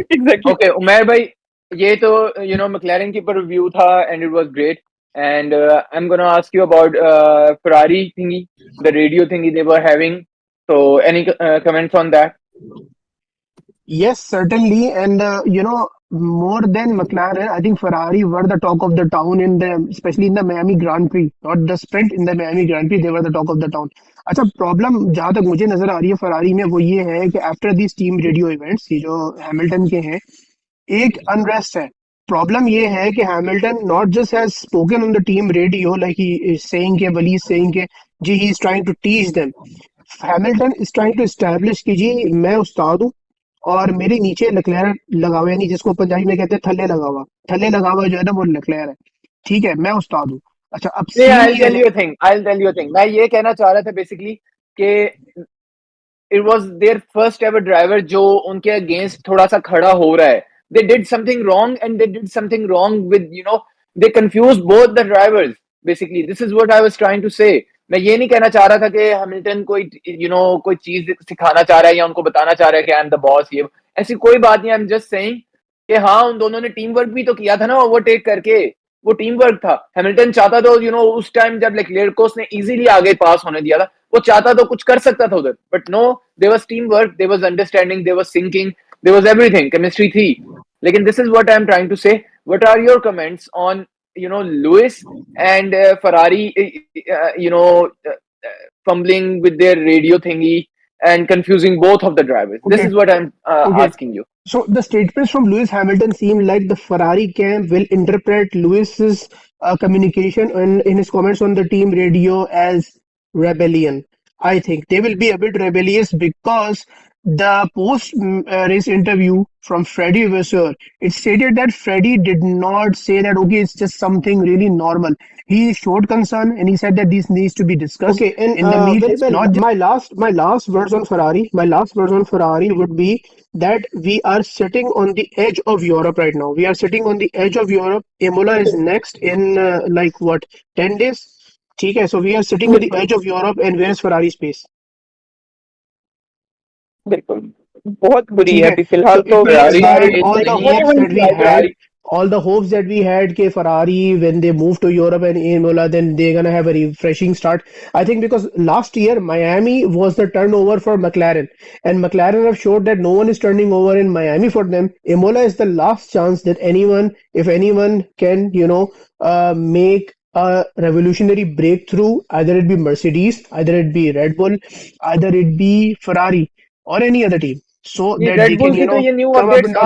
Exactly. Okay, Umair भाई, ये तो McLaren के ऊपर रिव्यू था and it was great. And I'm gonna ask you about Ferrari thingy, the radio thingy they were having. So any comments on that? Yes, certainly. And more than McLaren, I think Ferrari were the talk of the town especially in the Miami Grand Prix, not the sprint in the Miami Grand Prix, they were the talk of the town. अच्छा, problem जहां तक मुझे नजर आ रही है Ferrari में वो ये है कि after this team radio events, ये जो हैमिल्टन के हैं, एक अनरेस्ट है. प्रॉब्लम ये है कि Hamilton not just has spoken on the team radio like he is saying के वली सेइंग के जी he is trying to teach them. Hamilton is trying to establish कि जी मैं उस्ताद हूँ और मेरे नीचे लेक्लेयर लगा हुआ है, यानी जिसको पंजाबी में कहते हैं थल्ले लगा हुआ जो है ना वो लेक्लेयर है. ठीक है, मैं उस्ताद हूँ. अच्छा, अब नहीं, सीन I'll ये tell है. you a thing. I'll tell you a thing. मैं ये कहना चाह रहा था basically कि it was their first ever driver जो उनके अगेंस्ट थोड़ा सा खड़ा हो रहा है. They did something wrong and they did something wrong with they confused both the drivers. Basically, this is what I was trying to say. मैं ये नहीं कहना चाह रहा था कि हैमिल्टन कोई कोई चीज सिखाना चाह रहा है या उनको बताना चाह रहा है कि आई एम द बॉस. ये ऐसी कोई बात नहीं. आई एम जस्ट सेइंग कि हाँ, उन दोनों ने टीम वर्क भी तो किया था ना ओवरटेक करके. वो टीम वर्क था. हैमिल्टन चाहता तो उस टाइम जब लेक्लेयर्स ने इजीली आगे पास होने दिया था, वो चाहता तो कुछ कर सकता था उधर. But no, there was team work, there was understanding, there was syncing, there was everything, chemistry थी. लेकिन this is what I am trying to say. What are your comments on Lewis and Ferrari fumbling with their radio thingy and confusing both of the drivers? This Okay, is what I'm okay. asking you. So the statements from Lewis Hamilton seem like the Ferrari camp will interpret Lewis's communication and in his comments on the team radio as rebellion. I think they will be a bit rebellious because the post race interview from Freddie Vasseur, it stated that Freddie did not say that okay, it's just something really normal. He showed concern and he said that this needs to be discussed. Okay, and in the media, well, not my last words on Ferrari. My last words on Ferrari would be that we are sitting on the edge of Europe right now. We are sitting on the edge of Europe. Imola is next in like what, 10 days? ठीक है, so we are sitting at the edge of Europe and where is Ferrari space? बिल्कुल, बहुत बुरी ठीक है है, अभी so फिलहाल तो it means Ferrari that space all the नहीं है. hopes that we had, Ferrari all the hopes that we had कि Ferrari when they move to Europe and Imola then they're gonna have a refreshing start. I think because last year Miami was the turnover for McLaren and McLaren have showed that no one is turning over in Miami for them. Imola is the last chance that anyone, if anyone can, make a revolutionary breakthrough. Either it be Mercedes, either it be Red Bull, either it be Ferrari or any other team, so ये that they red can, bull की तो ये new come up updates and